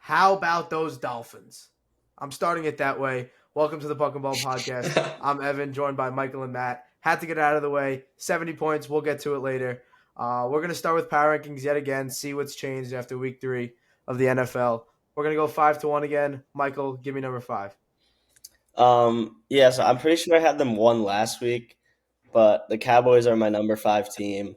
How about those Dolphins? I'm starting it that way. Welcome to the Puck and Ball podcast. I'm Evan, joined by Michael and Matt. Had to get it out of the way. 70 points. We'll get to it later. We're going to start with power rankings yet again, see what's changed after week 3 of the NFL. We're going to go 5-1 again. Michael, give me number 5. So I'm pretty sure I had them one last week, but the Cowboys are my number 5 team.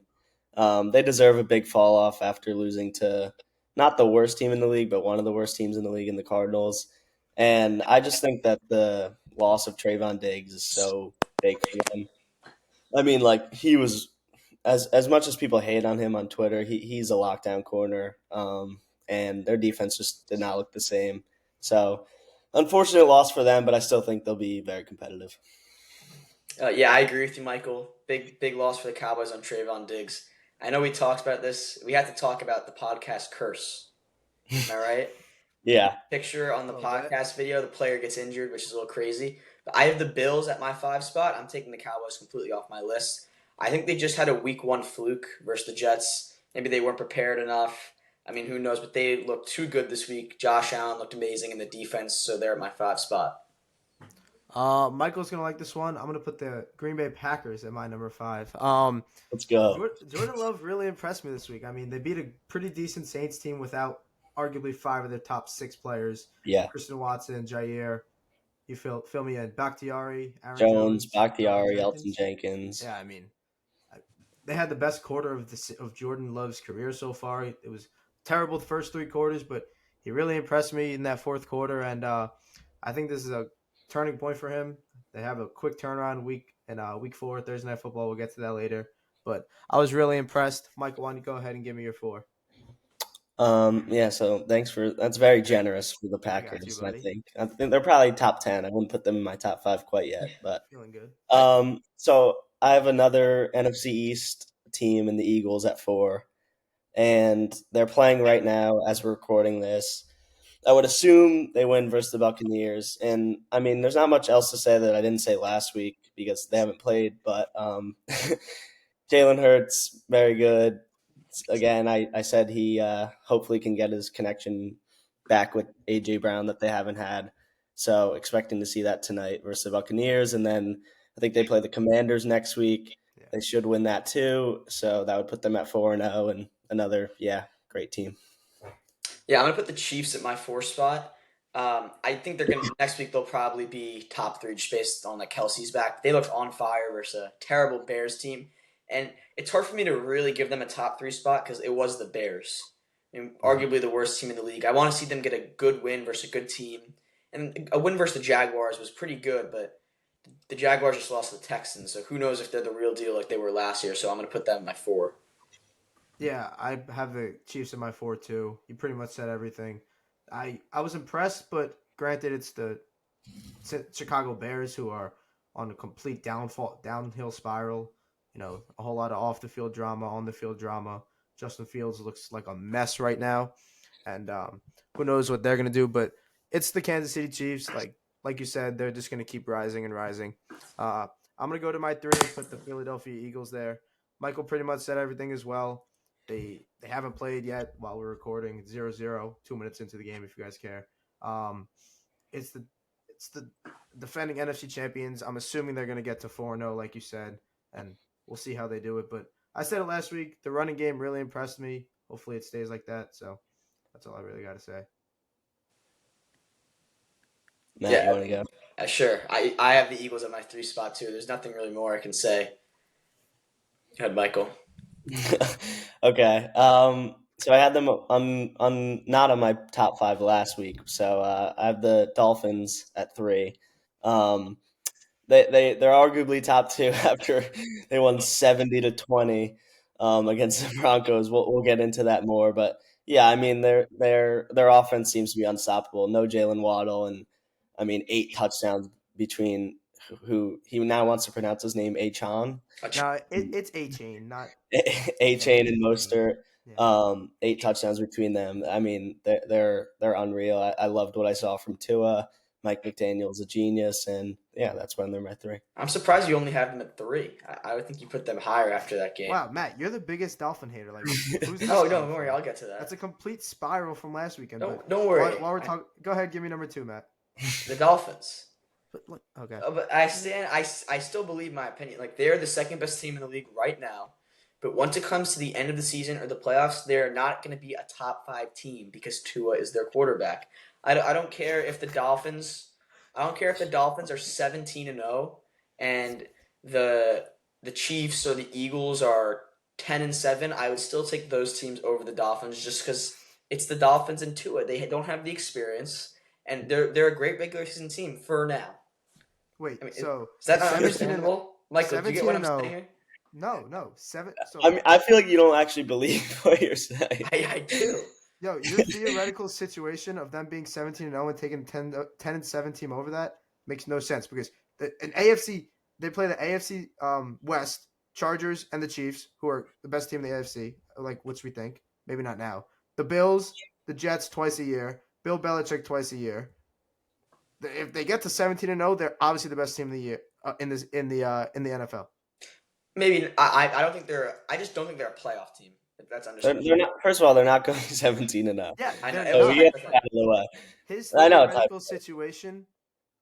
They deserve a big fall off after losing to not the worst team in the league, but one of the worst teams in the league in the Cardinals. And I just think that the loss of Trayvon Diggs is so big for them. I mean, like he was as much as people hate on him on Twitter, he's a lockdown corner. And their defense just did not look the same. So unfortunate loss for them, but I still think they'll be very competitive. Yeah, I agree with you, Michael. Big loss for the Cowboys on Trayvon Diggs. I know we talked about this. We had to talk about the podcast curse. Am I right? Yeah. Picture on the A little bit. podcast video, the player gets injured, which is a little crazy. But I have the Bills at my 5 spot. I'm taking the Cowboys completely off my list. I think they just had a week 1 fluke versus the Jets. Maybe they weren't prepared enough. I mean, who knows? But they looked too good this week. Josh Allen looked amazing in the defense, so they're at my 5 spot. Michael's going to like this one. I'm going to put the Green Bay Packers at my number 5. Let's go. Jordan Love really impressed me this week. I mean, they beat a pretty decent Saints team without arguably 5 of their top 6 players. Yeah. Christian Watson, Jair. You fill me in. Bakhtiari, Aaron Jones, Jones, Bakhtiari, Elton Jenkins. Jenkins. Yeah, I mean, they had the best quarter of Jordan Love's career so far. It was terrible the first 3 quarters, but he really impressed me in that fourth quarter, and I think this is a turning point for him. They have a quick turnaround week in week 4, Thursday Night Football. We'll get to that later. But I was really impressed. Michael, why don't you go ahead and give me your 4? So that's very generous for the I got you, Packers. buddy. I think they're probably top 10. I wouldn't put them in my top 5 quite yet, but Feeling good. so I have another NFC East team in the Eagles at 4, and they're playing right now as we're recording this. I would assume they win versus the Buccaneers, and I mean, there's not much else to say that I didn't say last week because they haven't played. But Jalen Hurts, very good. Again, I said he hopefully can get his connection back with AJ Brown that they haven't had. So expecting to see that tonight versus the Buccaneers, and then I think they play the Commanders next week. Yeah. They should win that too, so that would put them at 4-0 and another great team. Yeah, I'm gonna put the Chiefs at my 4 spot. I think they're gonna next week. They'll probably be top 3 just based on like Kelsey's back. They looked on fire versus a terrible Bears team, and it's hard for me to really give them a top 3 spot because it was the Bears, and arguably the worst team in the league. I want to see them get a good win versus a good team, and a win versus the Jaguars was pretty good, but the Jaguars just lost to the Texans, so who knows if they're the real deal like they were last year. So I'm gonna put them at my 4. Yeah, I have the Chiefs in my 4 too. You pretty much said everything. I was impressed, but granted, it's the Chicago Bears who are on a complete downhill spiral. You know, a whole lot of off the field drama, on the field drama. Justin Fields looks like a mess right now, and who knows what they're gonna do? But it's the Kansas City Chiefs. Like you said, they're just gonna keep rising and rising. I'm gonna go to my 3 and put the Philadelphia Eagles there. Michael pretty much said everything as well. They haven't played yet while we're recording. 0-0, 2 minutes into the game if you guys care. It's the defending NFC champions. I'm assuming they're gonna get to 4-0, like you said, and we'll see how they do it. But I said it last week. The running game really impressed me. Hopefully it stays like that. So that's all I really got to say. Matt, you Yeah, want to go? sure. I have the Eagles at my 3 spot too. There's nothing really more I can say. Go ahead, Michael. Okay. So I had them on not on my top 5 last week. So I have the Dolphins at 3. Um, they're arguably top 2 after they won 70-20 against the Broncos. We'll get into that more, but yeah, I mean their offense seems to be unstoppable. No Jalen Waddle, and I mean 8 touchdowns between who he now wants to pronounce his name Achan. No, it's A-Chain, not A-Chain and A-Chain. Mostert, Yeah. 8 touchdowns between them. I mean, they're unreal. I loved what I saw from Tua. Mike McDaniel's a genius, and yeah, that's when they're my 3. I'm surprised you only have them at 3. I would think you put them higher after that game. Wow, Matt, you're the biggest Dolphin hater. Like, who's this? Oh, coming don't worry, from? I'll get to that. That's a complete spiral from last weekend. Don't worry. While we're talking, go ahead, give me number 2, Matt. The Dolphins. Okay. But I still believe my opinion. Like, they're the second best team in the league right now. But once it comes to the end of the season or the playoffs, they're not going to be a top 5 team because Tua is their quarterback. I don't care if the Dolphins. I don't care if the Dolphins are 17-0 and the Chiefs or the Eagles are 10-7. I would still take those teams over the Dolphins just because it's the Dolphins and Tua. They don't have the experience, and they're a great regular season team for now. Wait, I mean, so is that 17 understandable, Michael? Do you get what I'm 17-0. saying here? No, 7. So I mean, I feel like you don't actually believe what you're saying. I do. yo, your theoretical situation of them being 17-0 and taking 10-7 team over that makes no sense because an AFC they play the AFC West Chargers and the Chiefs, who are the best team in the AFC, like which we think maybe not now. The Bills, the Jets twice a year, Bill Belichick twice a year. If they get to 17-0, they're obviously the best team of the year in the NFL. Maybe I don't think they're. I just don't think they're a playoff team. If that's understandable. They're not. First of all, they're not going 17-0. Yeah, I know. they're So not. we get that out of the way. His I know it's theoretical situation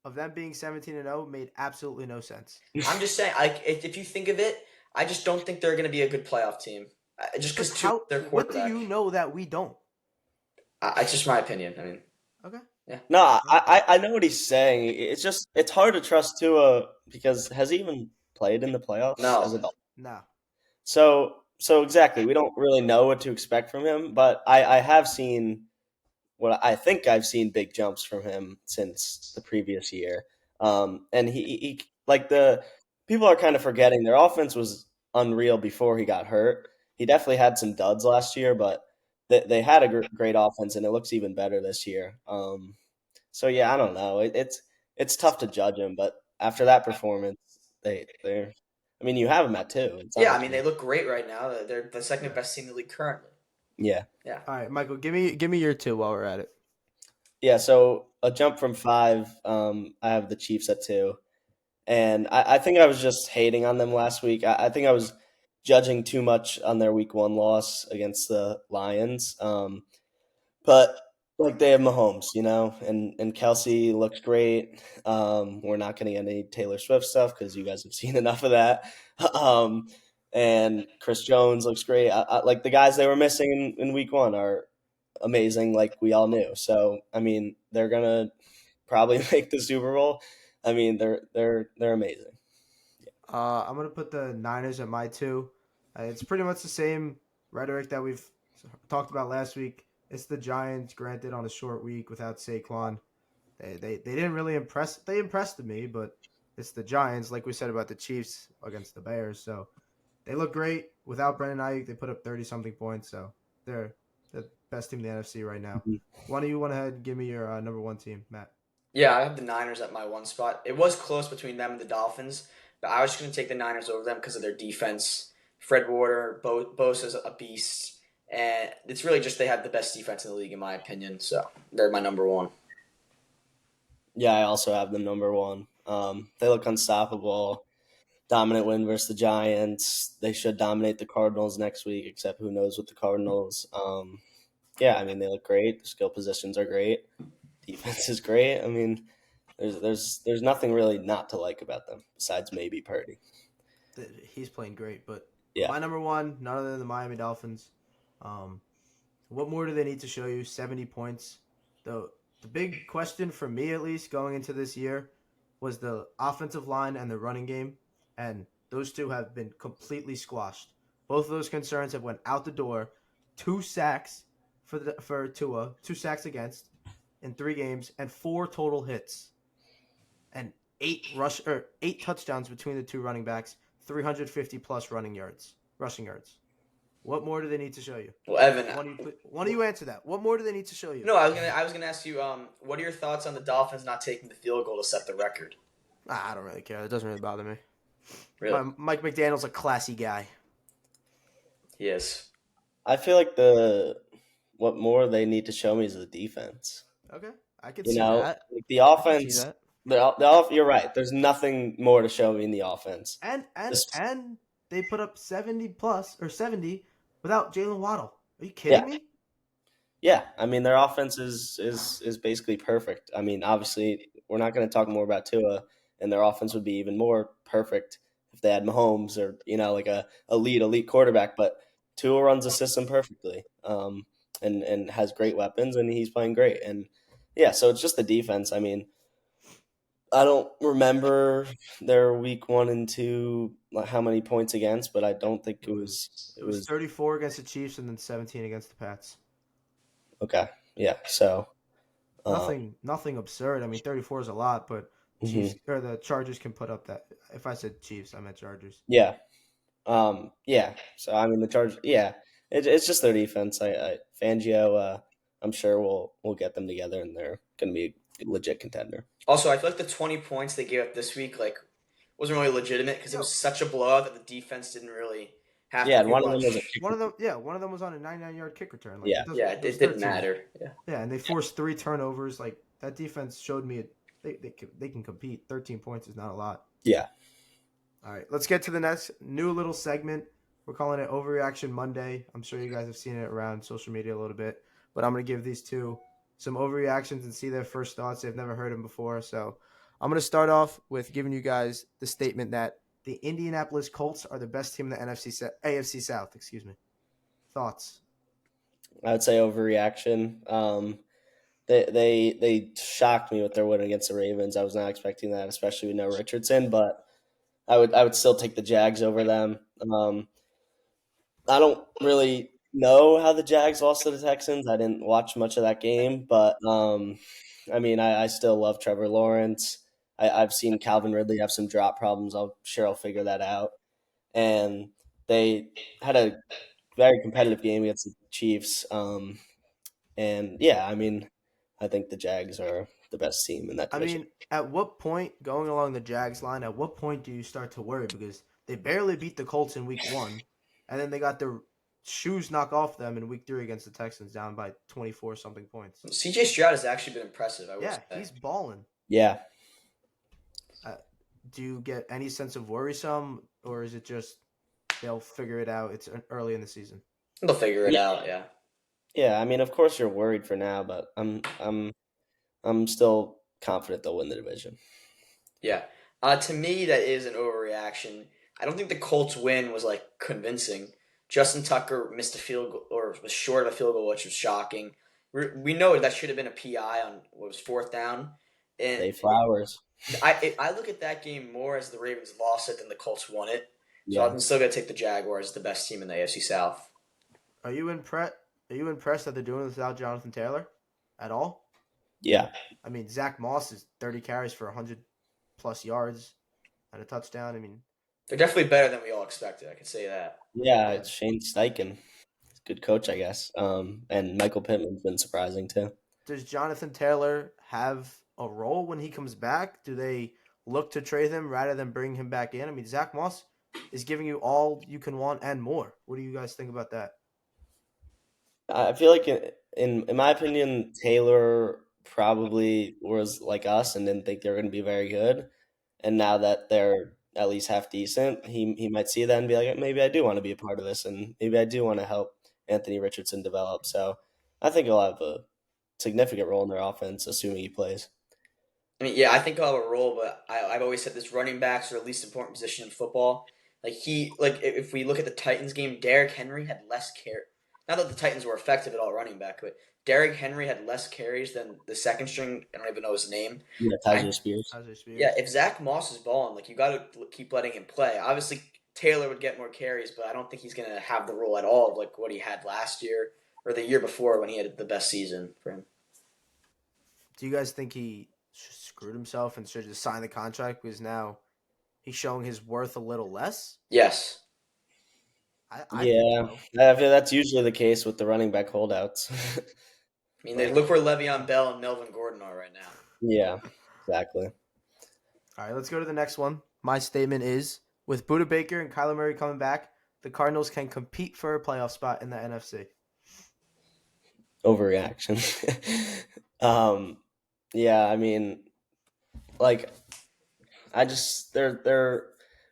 of them being 17-0 made absolutely no sense. I'm just saying, like, if you think of it, I just don't think they're going to be a good playoff team. Just because their What quarterback. do you know that we don't? It's just my opinion. I mean, Okay. No, I know what he's saying. It's hard to trust Tua because has he even played in the playoffs No. as a Dolphin? No. So exactly, we don't really know what to expect from him, but I have seen what I think I've seen big jumps from him since the previous year. And he like the people are kind of forgetting their offense was unreal before he got hurt. He definitely had some duds last year, but they had a great offense, and it looks even better this year. So yeah, I don't know. It's tough to judge him, but after that performance, they're. I mean, you have them at 2. It's yeah, not I mean, they look great right now. They're the second best team in the league currently. yeah. All right, Michael, give me your 2 while we're at it. Yeah, so a jump from 5. I have the Chiefs at 2, and I think I was just hating on them last week. I think I was judging too much on their Week 1 loss against the Lions. But like they have Mahomes, and Kelsey looks great. We're not getting any Taylor Swift stuff because you guys have seen enough of that. And Chris Jones looks great. Like the guys they were missing in Week 1 are amazing, like we all knew. So I mean, they're gonna probably make the Super Bowl. I mean, they're amazing. I'm gonna put the Niners at my 2. It's pretty much the same rhetoric that we've talked about last week. It's the Giants, granted on a short week without Saquon. They didn't really impress. They impressed me, but it's the Giants, like we said about the Chiefs against the Bears. So they look great without Brendan Ayuk. They put up 30-something points, so they're the best team in the NFC right now. Why don't you want to give me your number 1 team, Matt? Yeah, I have the Niners at my 1 spot. It was close between them and the Dolphins, but I was just going to take the Niners over them because of their defense. Fred Warner, Bosa's a beast. And it's really just they have the best defense in the league, in my opinion. So they're my number 1. Yeah, I also have them number 1. They look unstoppable. Dominant win versus the Giants. They should dominate the Cardinals next week, except who knows with the Cardinals. Yeah, I mean, they look great. The skill positions are great. Defense is great. I mean, there's nothing really not to like about them besides maybe Purdy. He's playing great, but Yeah. my number 1, none other than the Miami Dolphins. What more do they need to show you? 70 points. The big question for me, at least, going into this year was the offensive line and the running game, and those two have been completely squashed. Both of those concerns have went out the door. 2 sacks for Tua, 2 sacks against in 3 games, and 4 total hits, and 8 touchdowns between the 2 running backs, 350 plus rushing yards. What more do they need to show you? Well, Evan, Why don't you answer that? What more do they need to show you? no, I was gonna ask you, what are your thoughts on the Dolphins not taking the field goal to set the record? I don't really care. It doesn't really bother me. Really? Mike McDaniel's a classy guy. Yes. I feel like what more they need to show me is the defense. Okay. I could You see know, that. like the I could see offense, that. you're right. There's nothing more to show me in the offense. And and Just and they put up 70 plus or 70 without Jalen Waddle. Are you yeah, kidding me? yeah. I mean, their offense is basically perfect. I mean, obviously, we're not going to talk more about Tua, and their offense would be even more perfect if they had Mahomes or like a elite quarterback. But Tua runs the system perfectly, and has great weapons, and he's playing great. And yeah, so it's just the defense. I mean, I don't remember their week 1 and 2 like how many points against, but I don't think it was It it was was 34 against the Chiefs and then 17 against the Pats. okay. Yeah, so um, Nothing absurd. I mean, 34 is a lot, but Chiefs mhm. or the Chargers can put up that. If I said Chiefs, I meant Chargers. Yeah, yeah. So I mean the Chargers. Yeah, it's just their defense. Fangio. I'm sure we'll get them together, and they're gonna be a legit contender. Also, I feel like the 20 points they gave up this week wasn't really legitimate because it Yo, was such a blowout that the defense didn't really have Yeah, to and do one of them was a much. kick. one of them was on a 99-yard kick return. Like Yeah, it doesn't. Yeah, It was it didn't 13. matter. Yeah. Yeah, and they forced 3 turnovers. Like that defense showed me they can compete. 13 points is not a lot. yeah. All right, let's get to the next new little segment. We're calling it Overreaction Monday. I'm sure you guys have seen it around social media a little bit, but I'm going to give these two some overreactions and see their first thoughts. They've never heard them before. So I'm going to start off with giving you guys the statement that the Indianapolis Colts are the best team in the AFC South. Excuse me. Thoughts? I would say overreaction. They shocked me with their win against the Ravens. I was not expecting that, especially with no Richardson. But I would still take the Jags over them. I don't really know how the Jags lost to the Texans. I didn't watch much of that game, but I mean, I still love Trevor Lawrence. I've seen Calvin Ridley have some drop problems. I'm sure I'll figure that out. And they had a very competitive game against the Chiefs. And yeah, I mean, I think the Jags are the best team in that I division. mean, at what point, going along the Jags line, at what point do you start to worry? Because they barely beat the Colts in week 1, and then they got their shoes knocked off them in week 3 against the Texans, down by 24 something points. CJ Stroud has actually been impressive, I will Yeah, say. he's balling. Yeah, Uh, do you get any sense of worrisome, or is it just they'll figure it out? It's early in the season. They'll figure it yeah, out, yeah. yeah. I mean, of course you're worried for now, but I'm still confident they'll win the division. Yeah. To me, that is an overreaction. I don't think the Colts win was convincing. Justin Tucker missed a field goal or was short of a field goal, which was shocking. We know that should have been a PI on what was fourth down, and Zay Flowers. I look at that game more as the Ravens lost it than the Colts won it. So Yeah, I'm still gonna take the Jaguars, the best team in the AFC South. Are you impressed? Are you impressed that they're doing this without Jonathan Taylor at all? yeah, I mean, Zach Moss is 30 carries for 100 plus yards and a touchdown. I mean, They're definitely better than we all expected. I can say that. yeah. yeah. It's Shane Steichen. He's a good coach, I guess. And Michael Pittman's been surprising too. Does Jonathan Taylor have a role when he comes back? Do they look to trade him rather than bring him back in? I mean, Zach Moss is giving you all you can want and more. What do you guys think about that? I feel like in my opinion, Taylor probably was like us and didn't think they were going to be very good. And now that they're at least half decent, he might see that and be like, maybe I do want to be a part of this, and maybe I do want to help Anthony Richardson develop. So I think he'll have a significant role in their offense, assuming he plays. I mean, yeah, I think he'll have a role, but I've always said this: running backs are the least important position in football. If we look at the Titans game, Derrick Henry had less care. Not that the Titans were effective at all running back, but Derrick Henry had less carries than the second string. I don't even know his name. Yeah, Tyjae Spears. Tajay Spears. Yeah, if Zach Moss is balling, you got to keep letting him play. Obviously, Taylor would get more carries, but I don't think he's going to have the role at all of what he had last year or the year before when he had the best season for him. Do you guys think he screwed himself and should just sign the contract because now he's showing his worth a little less? Yes. I Yeah, think so. I feel that's usually the case with the running back holdouts. I mean, they look where Le'Veon Bell and Melvin Gordon are right now. Yeah, exactly. All right, let's go to the next one. My statement is, with Buda Baker and Kyler Murray coming back, the Cardinals can compete for a playoff spot in the NFC. Overreaction. um, Yeah, I mean, like their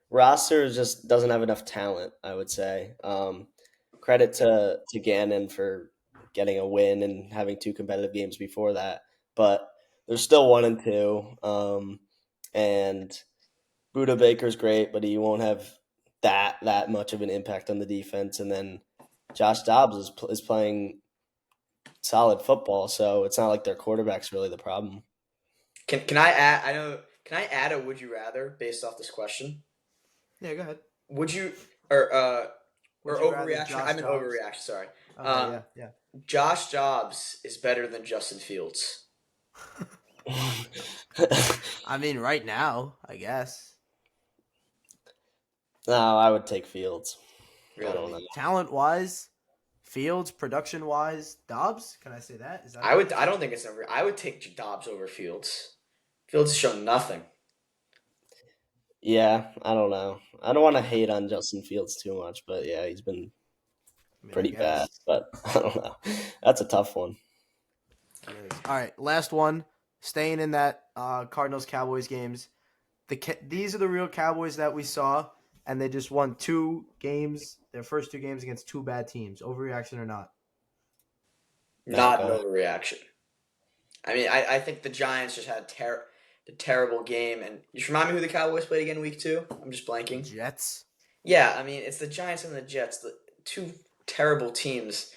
roster just doesn't have enough talent, I would say. Credit to Gannon for getting a win and having two competitive games before that, but they're still 1-2. And Buda Baker's great, but he won't have that much of an impact on the defense. And then Josh Dobbs is playing solid football, so it's not like their quarterback's really the problem. Can I add? I know. Can I add a would you rather based off this question? Yeah, go ahead. Would you or uh Would or you rather overreaction? Josh I meant Dobbs? overreaction. Sorry. Okay, yeah. Josh Dobbs is better than Justin Fields. I mean, right now, I guess. No, I would take Fields. Really? I don't know. Talent-wise, Fields, production-wise, Dobbs. Can I say that? Is that? I would. I don't think it's over. I would take Dobbs over Fields. Fields has shown nothing. Yeah, I don't know. I don't want to hate on Justin Fields too much, but yeah, he's been I mean, I pretty bad. guess. But I don't know. That's a tough one. It is. All right, last one. Staying in that Cardinals-Cowboys games. These are the real Cowboys that we saw, and they just won 2 games, their first 2 games against 2 bad teams. Overreaction or not? Not an Okay. overreaction. I mean, I think the Giants just had a terrible game, and you should remind me who the Cowboys played again week 2. I'm just blanking. Jets. Yeah, I mean, it's the Giants and the Jets, the two terrible teams.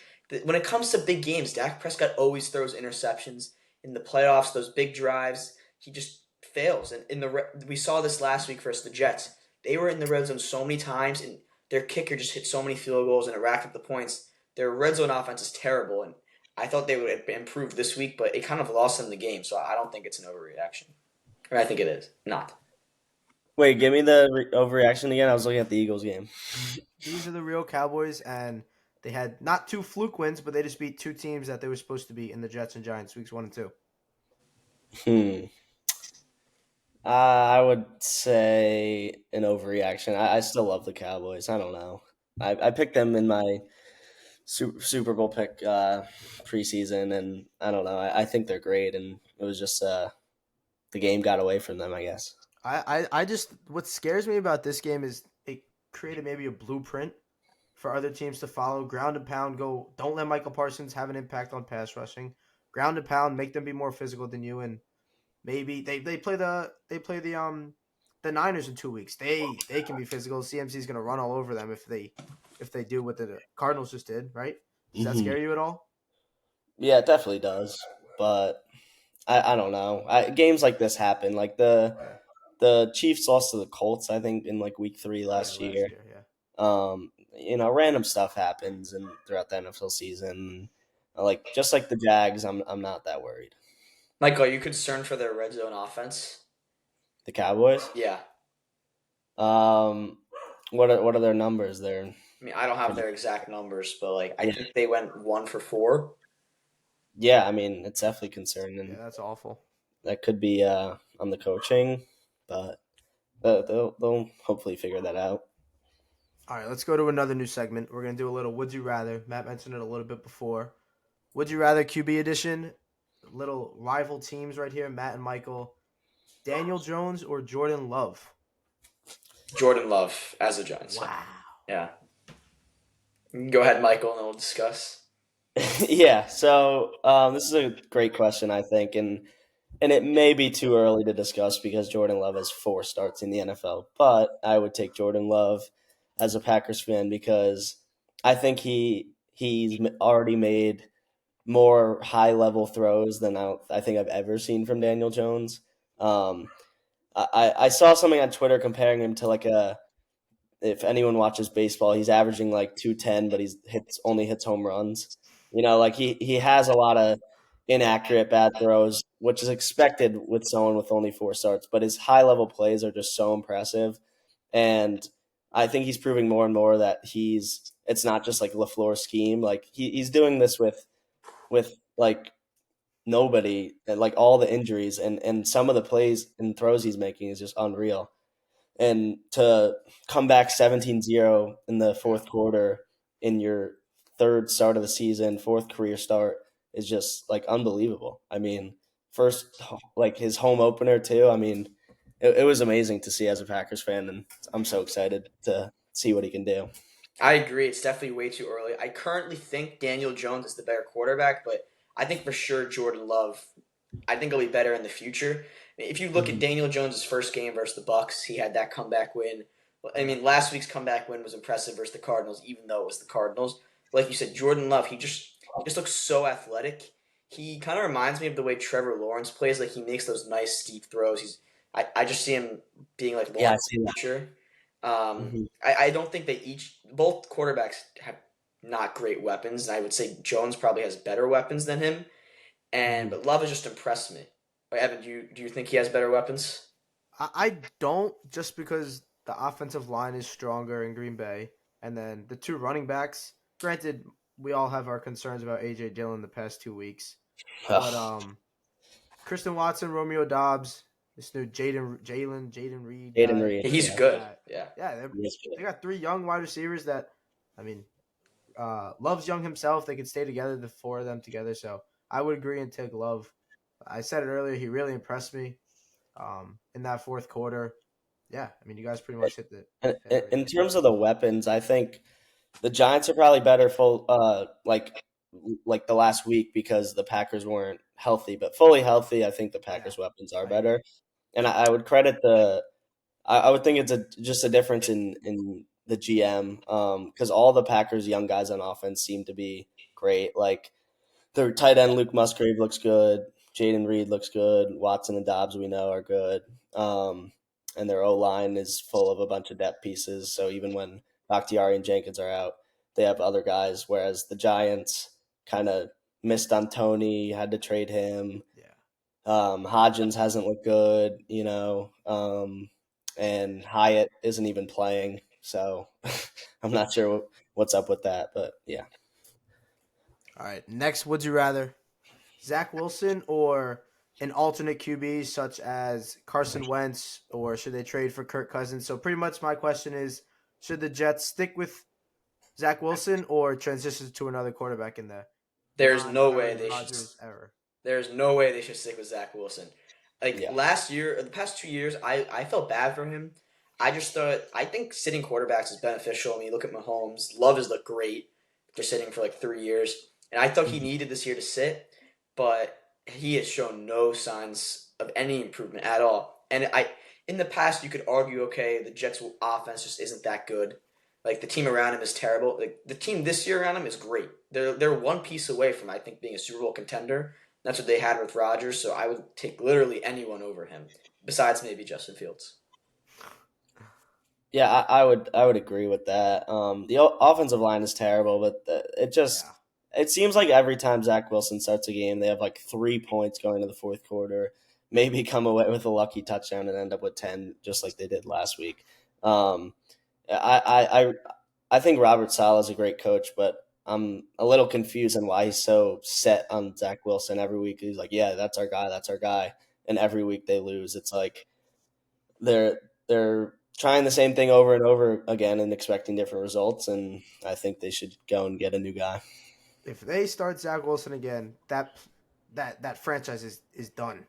When it comes to big games, Dak Prescott always throws interceptions in the playoffs. Those big drives, he just fails. And we saw this last week versus the Jets. They were in the red zone so many times, and their kicker just hit so many field goals, and it racked up the points. Their red zone offense is terrible, and I thought they would improve this week, but it kind of lost them the game. So I don't think it's an overreaction. Or I think it is not. Wait, give me the overreaction again. I was looking at the Eagles game. These are the real Cowboys, and they had not 2 fluke wins, but they just beat 2 teams that they were supposed to beat in the Jets and Giants weeks 1 and 2. Hmm. I would say an overreaction. I still love the Cowboys. I don't know. I picked them in my Super Bowl pick preseason, and I don't know. I think they're great, and it was just the game got away from them, I guess. I just what scares me about this game is it created maybe a blueprint for other teams to follow. Ground and pound, don't let Michael Parsons have an impact on pass rushing. Ground and pound, make them be more physical than you, and maybe they play the Niners in 2 weeks. They can be physical. CMC is going to run all over them if they do what the Cardinals just did, right? Does that scare you at all? Yeah, it definitely does. But I don't know. Games like this happen. Like the Chiefs lost to the Colts, I think, in like week 3 last year. Yeah. Random stuff happens and throughout the NFL season. Like just like the Jags, I'm not that worried. Michael, are you concerned for their red zone offense? The Cowboys? Yeah. What are their numbers there? I mean, I don't have their exact numbers, but I think they went 1 for 4. Yeah, I mean, it's definitely concerning. Yeah, that's awful. That could be on the coaching, but they'll hopefully figure that out. All right, let's go to another new segment. We're going to do a little Would You Rather. Matt mentioned it a little bit before. Would You Rather QB edition. Little rival teams right here, Matt and Michael. Daniel Jones or Jordan Love? Jordan Love as a Giants fan. Wow. Yeah. Go ahead, Michael, and then we'll discuss. Yeah, so this is a great question, I think, and it may be too early to discuss because Jordan Love has 4 starts in the NFL, but I would take Jordan Love as a Packers fan because I think he's already made more high-level throws than I think I've ever seen from Daniel Jones. I saw something on Twitter comparing him to if anyone watches baseball, he's averaging like 210, but only hits home runs. He has a lot of inaccurate bad throws, which is expected with someone with only 4 starts, but his high-level plays are just so impressive. And I think he's proving more and more that it's not just like LaFleur's scheme. Like he's doing this with like nobody, and like all the injuries and some of the plays and throws he's making is just unreal. And to come back 17-0 in the fourth quarter in your 3rd start of the season, 4th career start is just like unbelievable. I mean, first like his home opener too. I mean, it was amazing to see as a Packers fan, and I'm so excited to see what he can do. I agree. It's definitely way too early. I currently think Daniel Jones is the better quarterback, but I think for sure Jordan Love. I think he'll be better in the future. If you look at Daniel Jones' first game versus the Bucks, he had that comeback win. I mean, last week's comeback win was impressive versus the Cardinals, even though it was the Cardinals. Like you said, Jordan Love, he just looks so athletic. He kind of reminds me of the way Trevor Lawrence plays. Like he makes those nice steep throws. I just see him being like Yeah, I Lawrence see in the that. future. hmm I don't think both quarterbacks have not great weapons. And I would say Jones probably has better weapons than him. hmm But Love has just impressed me. Wait, Evan, do you think he has better weapons? I don't, just because the offensive line is stronger in Green Bay, and then the two running backs. Granted, we all have our concerns about AJ Dillon the past 2 weeks, but Kristen Watson, Romeo Dobbs, this new Jaden Reed Jaden guy. Reed, He's yeah, good. That Yeah. yeah, he is they good. got three young wide receivers that, I mean, Love's young himself. They could stay together, the four of them together. So I would agree and take Love. I said it earlier. He really impressed me in that fourth quarter. Yeah, I mean, you guys pretty much hit In everything. terms of the weapons, I think the Giants are probably better like the last week because the Packers weren't healthy, but fully healthy, I think the Yeah, Packers' weapons are I agree. better. And I would credit I would think it's just a difference in the GM because all the Packers' young guys on offense seem to be great. Like their tight end Luke Musgrave looks good, Jaden Reed looks good, Watson and Dobbs we know are good, and their O line is full of a bunch of depth pieces. So even when Bakhtiari and Jenkins are out, they have other guys. Whereas the Giants kind of missed on Tony, had to trade him. Yeah. Hodgins hasn't looked good, and Hyatt isn't even playing. So I'm not sure what's up with that, but yeah. All right. Next, would you rather Zach Wilson or an alternate QB such as Carson Wentz, or should they trade for Kirk Cousins? So pretty much my question is, should the Jets stick with Zach Wilson or transition to another quarterback in the There's no way non-Aaron they should. Rodgers era? There's no way they should stick with Zach Wilson. Like Yeah. last year, or the past 2 years, I felt bad for him. I think sitting quarterbacks is beneficial. I mean, you look at Mahomes. Love has looked great after sitting for like 3 years, and I thought he Mhm. needed this year to sit, but he has shown no signs of any improvement at all. In the past, you could argue, okay, the Jets' offense just isn't that good. Like the team around him is terrible. Like the team this year around him is great. They're one piece away from I think being a Super Bowl contender. That's what they had with Rodgers, so I would take literally anyone over him, besides maybe Justin Fields. Yeah, I would agree with that. The offensive line is terrible, but Yeah. it seems like every time Zach Wilson starts a game, they have like 3 points going to the fourth quarter, maybe come away with a lucky touchdown and end up with 10, just like they did last week. Um, I, I I I think Robert Saleh is a great coach, but I'm a little confused on why he's so set on Zach Wilson every week. He's like, yeah, that's our guy, and every week they lose. It's like they're trying the same thing over and over again and expecting different results. And I think they should go and get a new guy. If they start Zach Wilson again, that franchise is done.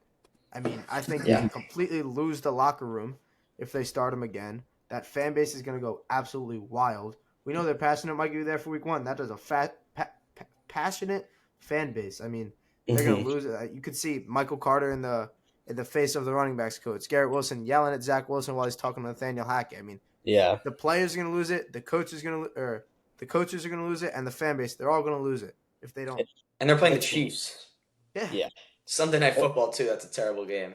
I mean, I think they Yeah, completely lose the locker room if they start him again. That fan base is going to go absolutely wild. We know they're passionate. Might be there for week one. That is a passionate fan base. I mean, they're going hmm to lose. You could see Michael Carter in the face of the running backs coach, Garrett Wilson, yelling at Zach Wilson while he's talking to Nathaniel Hackett. I mean, Yeah, the players are going to lose it. The coaches are going to lose it, and the fan base, they're all going to lose it if they don't. and they're playing the it's Chiefs Yeah. yeah, Sunday Night Football too. That's a terrible game.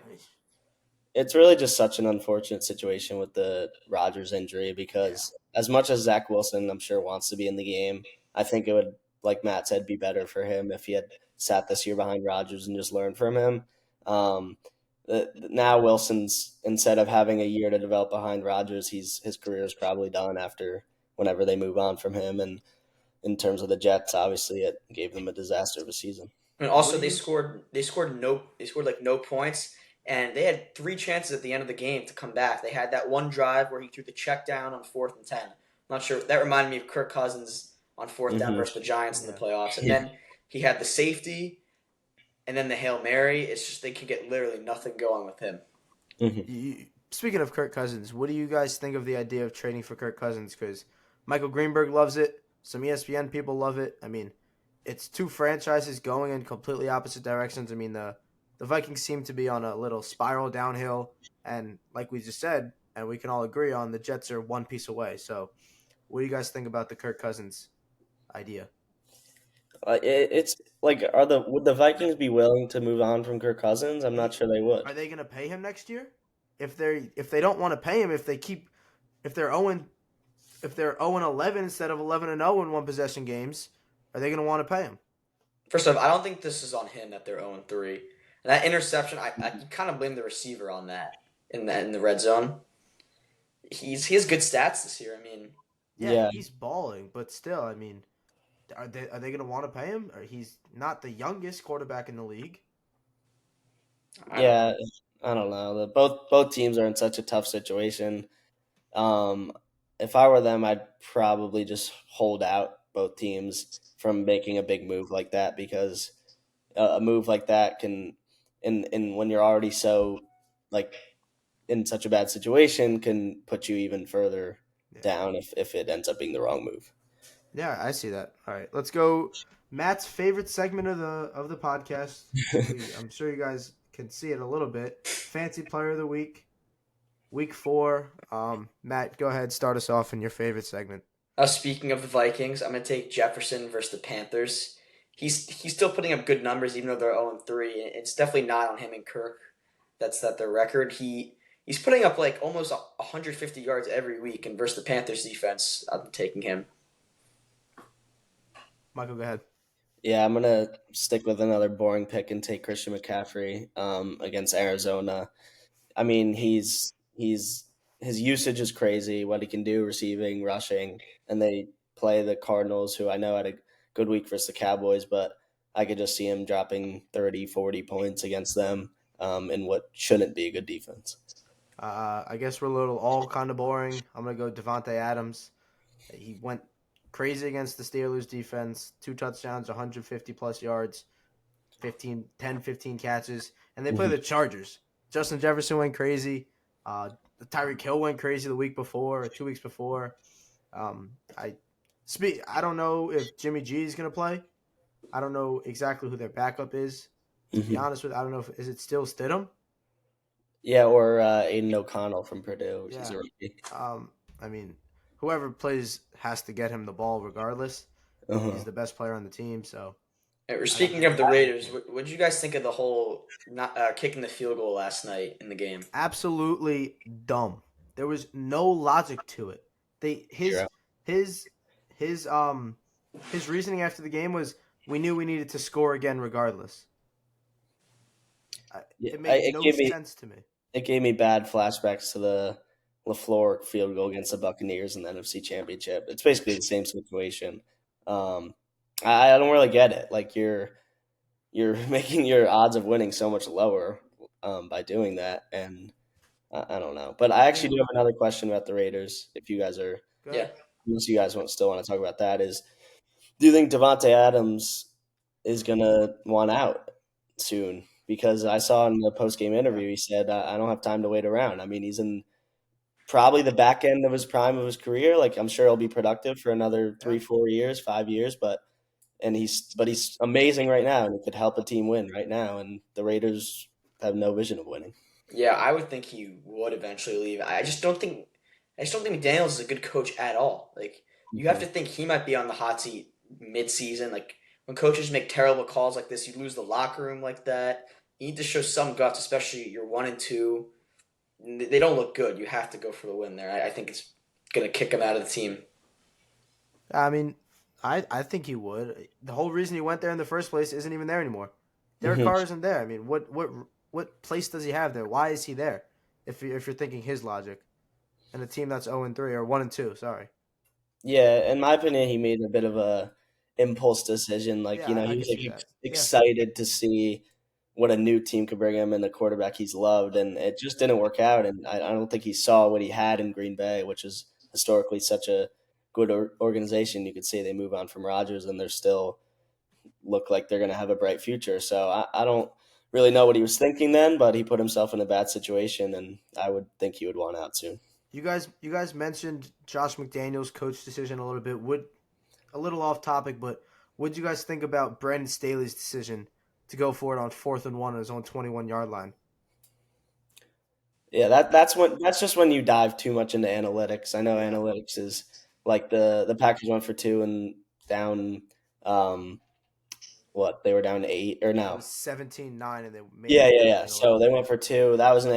it's really just such an unfortunate situation with the Rodgers injury Yeah. because as much as Zach Wilson, I'm sure wants to be in the game, I think it would, like Matt said, be better for him if he had sat this year behind Rodgers and just learned from him. Um, Now Wilson's instead of having a year to develop behind Rodgers, his career is probably done after whenever they move on from him. And in terms of the Jets, obviously it gave them a disaster of a season. And What also do you? they scored like no points, and they had three chances at the end of the game to come back. They had that one drive where he threw the check down on 4th and 10. I'm not sure, that reminded me of Kirk Cousins on fourth down hmm versus the Giants in the Yeah. playoffs, and Yeah, then he had the safety. and then the Hail Mary. It's just they can get literally nothing going with him. Speaking of Kirk Cousins, what do you guys think of the idea of trading for Kirk Cousins? Because Michael Greenberg loves it. Some ESPN people love it. I mean, it's two franchises going in completely opposite directions. I mean, the Vikings seem to be on a little spiral downhill, and like we just said, and we can all agree on, the Jets are one piece away. So, what do you guys think about the Kirk Cousins idea? It's like, would the Vikings be willing to move on from Kirk Cousins? I'm not sure they would. Are they going to pay him next year? If they don't want to pay him, if they're 0 if they're 0-11 instead of 11-0 in one possession games, are they going to want to pay him? First off, I don't think this is on him that they're 0-3. And that interception, I kind of blame the receiver on that in the red zone. He has good stats this year. I mean, Yeah, he's balling, but still, I mean, are they going to want to pay him? Or he's not the youngest quarterback in the league. Yeah, I don't know. Both teams are in such a tough situation. If I were them, I'd probably just hold out both teams from making a big move like that, because a move like that can, in when you're already so like in such a bad situation, can put you even further down if it ends up being the wrong move. Yeah, I see that. All right, let's go. Matt's favorite segment of the podcast. I'm sure you guys can see it a little bit. Fancy Player of the Week, Week 4. Matt, go ahead, start us off in your favorite segment. Speaking of the Vikings, I'm going to take Jefferson versus the Panthers. He's still putting up good numbers even though they're 0-3. It's definitely not on him and Kirk. That's their record. He's putting up like almost 150 yards every week, and versus the Panthers defense, I'm taking him. Michael, go ahead. Yeah, I'm gonna stick with another boring pick and take Christian McCaffrey against Arizona. I mean, his usage is crazy. What he can do receiving, rushing, and they play the Cardinals, who I know had a good week versus the Cowboys, but I could just see him dropping 30, 40 points against them in what shouldn't be a good defense. I guess we're a little all kind of boring. I'm gonna go Devontae Adams. He went crazy against the Steelers defense. 2 touchdowns, 150 plus yards, 10, 15 catches, and they play the Chargers. Justin Jefferson went crazy. Tyreek Hill went crazy the week before or 2 weeks before. I don't know if Jimmy G is gonna play. I don't know exactly who their backup is. To be honest with you, I don't know is it still Stidham? Yeah, or Aiden O'Connell from Purdue, which is a rookie. I mean, whoever plays has to get him the ball regardless. He's the best player on the team, so. Speaking of the Raiders, what did you guys think of the whole not kicking the field goal last night in the game? Absolutely dumb. There was no logic to it. His reasoning after the game was, we knew we needed to score again regardless. It made no sense to me. It gave me bad flashbacks to the LaFleur field goal against the Buccaneers in the NFC Championship. It's basically the same situation. I don't really get it. Like, you're making your odds of winning so much lower by doing that, and I don't know. But I actually do have another question about the Raiders. If you guys are, unless you guys still want to talk about that, is, do you think Devontae Adams is gonna want out soon? Because I saw in the post-game interview, he said, I don't have time to wait around. I mean, he's in probably the back end of his prime of his career. Like, I'm sure he'll be productive for another 3, 4 years, 5 years, but he's amazing right now, and he could help a team win right now, and the Raiders have no vision of winning. Yeah, I would think he would eventually leave. I just don't think McDaniels is a good coach at all. Like, you have to think he might be on the hot seat mid-season. Like, when coaches make terrible calls like this, you lose the locker room like that. You need to show some guts, especially you're 1-2. They don't look good. You have to go for the win there. I think it's going to kick him out of the team. I mean, I think he would. The whole reason he went there in the first place isn't even there anymore. Derek Carr isn't there. I mean, what place does he have there? Why is he there? If you're thinking his logic, and a team that's 0-3 or 1-2, sorry. Yeah, in my opinion, he made a bit of a impulse decision. Like, he was excited to see what a new team could bring him and the quarterback he's loved, and it just didn't work out. And I don't think he saw what he had in Green Bay, which is historically such a good organization. You could say they move on from Rodgers, and they're still look like they're going to have a bright future. So I don't really know what he was thinking then, but he put himself in a bad situation, and I would think he would want out soon. You guys mentioned Josh McDaniels' coach decision a little bit. A little off topic, but what did you guys think about Brandon Staley's decision to go for it on 4th and 1 on his own 21-yard line? Yeah, that's just when you dive too much into analytics. I know analytics is like the Packers went for 2 and down they were down 8 or It no. was 17-9 and they made Yeah. So they went for 2. That was an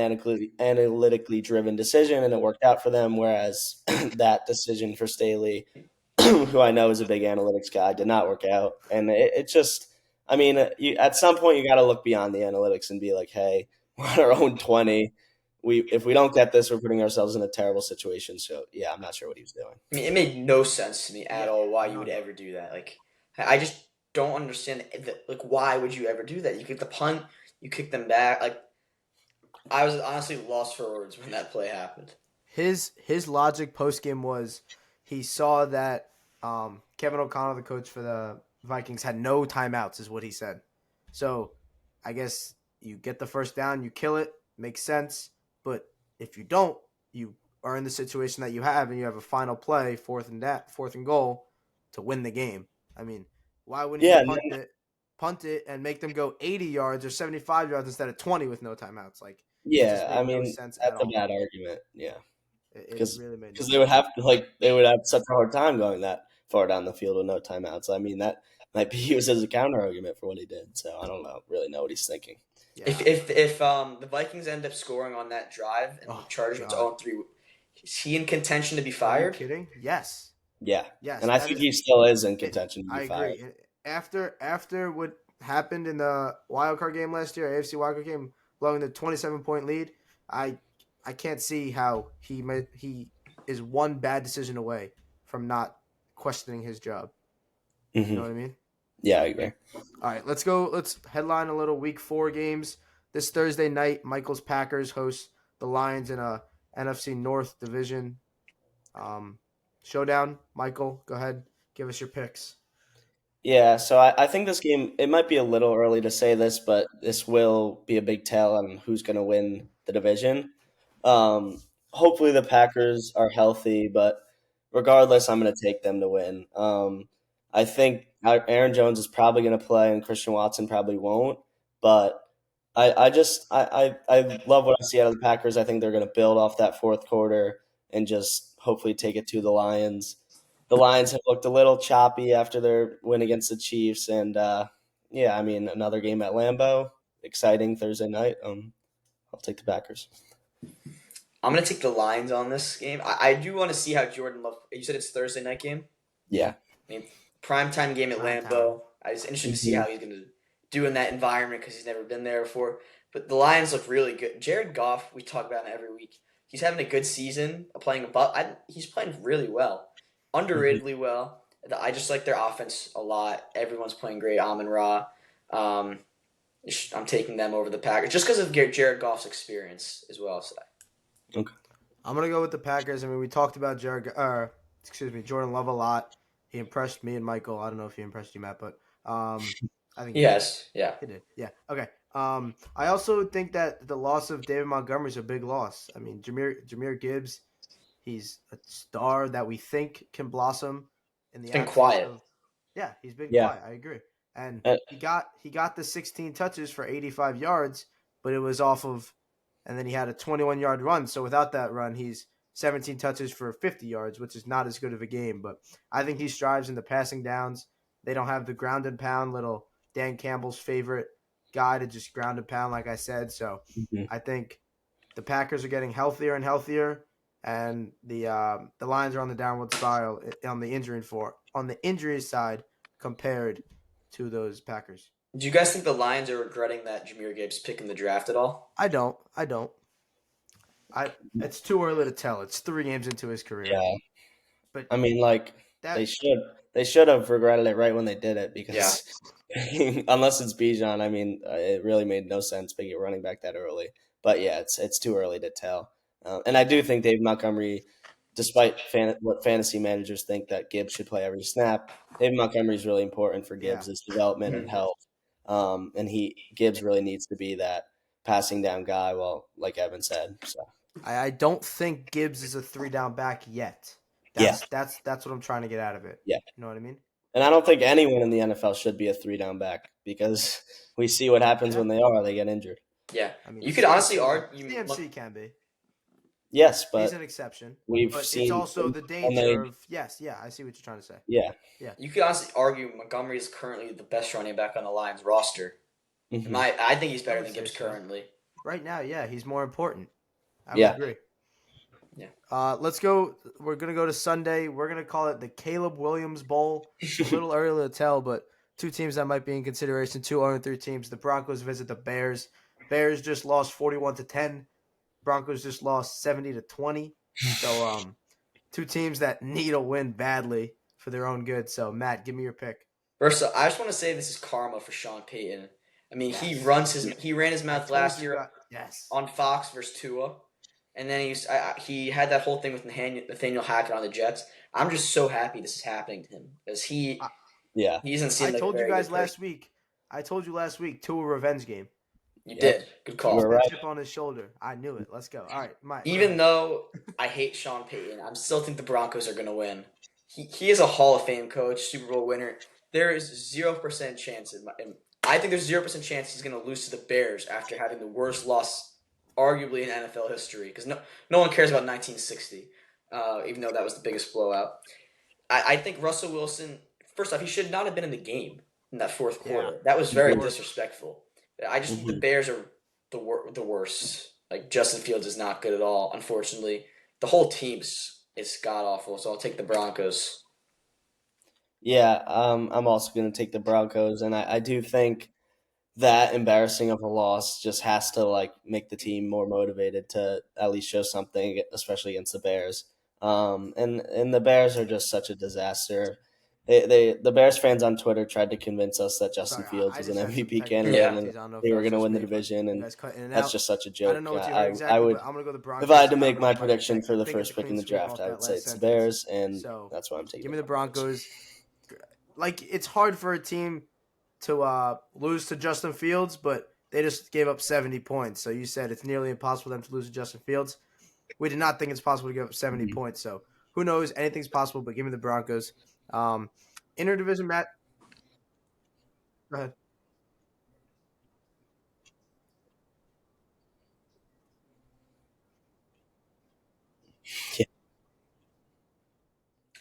analytically driven decision, and it worked out for them. Whereas that decision for Staley, who I know is a big analytics guy, did not work out. And it just, I mean, at some point you got to look beyond the analytics and be like, hey, we're on our own 20. If we don't get this, we're putting ourselves in a terrible situation. So yeah, I'm not sure what he was doing. I mean, it made no sense to me at all why you would ever do that. Like, I just don't understand. Like, why would you ever do that? You kick the punt, you kick them back. Like, I was honestly lost for words when that play happened. His logic post game was he saw that Kevin O'Connell, the coach for the Vikings, had no timeouts, is what he said. So I guess you get the first down, you kill it, makes sense. But if you don't, you are in the situation that you have, and you have a final play, fourth and goal, to win the game. I mean, why wouldn't you punt it, and make them go 80 yards or 75 yards instead of 20 with no timeouts? Like, Yeah, I no mean, sense that's at a all. bad argument. Yeah, It because really made no because sense. they would have such a hard time going that far down the field with no timeouts. I mean, that might be used as a counter argument for what he did. So I don't really know what he's thinking. Yeah. If the Vikings end up scoring on that drive and the Chargers went to 0-3, is he in contention to be Are you fired? kidding? Yes. Yeah, Yes. and I think he still is in contention to I be fired. agree. After what happened in the wild card game last year, AFC wild card game, blowing the 27-point lead, I can't see how he is one bad decision away from not questioning his job. You know what I mean? Yeah, I agree. All right, let's go. Let's headline a little Week 4 games. This Thursday night, Michael's Packers host the Lions in a NFC North division showdown. Michael, go ahead. Give us your picks. Yeah, so I think this game, it might be a little early to say this, but this will be a big tell on who's going to win the division. Hopefully the Packers are healthy, but regardless, I'm going to take them to win. I think Aaron Jones is probably going to play and Christian Watson probably won't, but I love what I see out of the Packers. I think they're going to build off that fourth quarter and just hopefully take it to the Lions. The Lions have looked a little choppy after their win against the Chiefs, and I mean, another game at Lambeau, exciting Thursday night. I'll take the Packers. I'm going to take the Lions on this game. I do want to see how Jordan Love. You said it's Thursday night game? Yeah. I mean, primetime game at Lambeau. It's interesting to see how he's going to do in that environment because he's never been there before. But the Lions look really good. Jared Goff, we talk about him every week. He's having a good season, he's playing really well. Underratedly well. I just like their offense a lot. Everyone's playing great. Amon-Ra. I'm taking them over the Packers just because of Jared Goff's experience as well. So. Okay. I'm gonna go with the Packers. I mean, we talked about Jordan Love a lot. He impressed me and Michael. I don't know if he impressed you, Matt, but I think yes, he did. Yeah. Okay. I also think that the loss of David Montgomery is a big loss. I mean, Jahmyr Gibbs, he's a star that we think can blossom in the. He's been quiet. He's been quiet. I agree. And he got the 16 touches for 85 yards, but it was off of, and then he had a 21-yard run. So without that run, he's 17 touches for 50 yards, which is not as good of a game. But I think he strives in the passing downs. They don't have the ground and pound, little Dan Campbell's favorite guy to just ground and pound, like I said. So I think the Packers are getting healthier and healthier, and the Lions are on the downward spiral on the injury side compared to those Packers. Do you guys think the Lions are regretting that Jahmyr Gibbs pick in the draft at all? I don't. It's too early to tell. It's 3 games into his career. Yeah. But I mean, they should have regretted it right when they did it because unless it's Bijan, I mean, it really made no sense picking a running back that early. But yeah, it's too early to tell. And I do think Dave Montgomery despite what fantasy managers think that Gibbs should play every snap, David Montgomery is really important for Yeah. Gibbs' development and Mhm. health. And Gibbs really needs to be that passing down guy. Well, like Evan said, so I don't think Gibbs is a 3-down back yet. Yeah. That's what I'm trying to get out of it. Yeah. You know what I mean? and I don't think anyone in the NFL should be a 3-down back because we see what happens Yeah. when they are. They get injured. Yeah, I mean, you could honestly CMC argue. CMC can be. Yes, He's but an exception. we've But seen it's also the when danger of yes, I see what you're trying to say. Yeah. You could honestly argue Montgomery is currently the best running back on the Lions roster. Mhm. I think he's better I would than say Gibbs so. currently. Right now, yeah, he's more important. I Yeah. would agree. Yeah. Let's go. We're gonna go to Sunday. We're gonna call it the Caleb Williams Bowl. A little early to tell, but two teams that might be in consideration. 2-3 teams. The Broncos visit the Bears. Bears just lost 41-10. Broncos just lost 70-20. So two teams that need a win badly for their own good. So Matt, give me your pick. First, I just want to say this is karma for Sean Payton. I mean, he Yes. ran his I mouth told last you year guys- yes. on Fox versus Tua, and then he had that whole thing with Nathaniel Hackett on the Jets. I'm just so happy this is happening to him because Yeah. he doesn't seem I like told a you very guys good last week. I told you last week, Tua revenge game. You Yep. did. Good call. You're right. Chip on his shoulder. I knew it. Let's go. All right, Mike. Even though I hate Sean Payton, I still think the Broncos are going to win. He is a Hall of Fame coach, Super Bowl winner. There is 0% chance I think there's 0% chance he's going to lose to the Bears after having the worst loss, arguably in NFL history. Because no one cares about 1960, even though that was the biggest blowout. I think Russell Wilson. First off, he should not have been in the game in that fourth quarter. Yeah. That was very Mhm. disrespectful. I just think the Mhm. Bears are the worst. Like Justin Fields is not good at all. Unfortunately, the whole team is god awful. So I'll take the Broncos. Yeah, I'm also going to take the Broncos, and I do think that embarrassing of a loss just has to like make the team more motivated to at least show something, especially against the Bears. And the Bears are just such a disaster. The Bears fans on Twitter tried to convince us that Justin Sorry, Fields I was just an had some MVP technical candidate difficulties. and I don't know if they that were was going to just win the me, but division, you and guys cut in and that's out. just such a I joke. don't know what you heard I exactly, would, but I'm gonna go the Broncos. if I had to I'm make gonna my go prediction pick. for I the think it's first a pick in clean the sweep draft, off I that would say last it's the sentence. Bears, and So that's why I'm taking give me the Broncos. Like it's hard for a team to lose to Justin Fields, but they just gave up 70 points. So you said it's nearly impossible for them to lose to Justin Fields. We did not think it's possible to give up 70 Mhm. points. So who knows? Anything's possible, but give me the Broncos. Interdivision Matt. Go ahead. Yeah.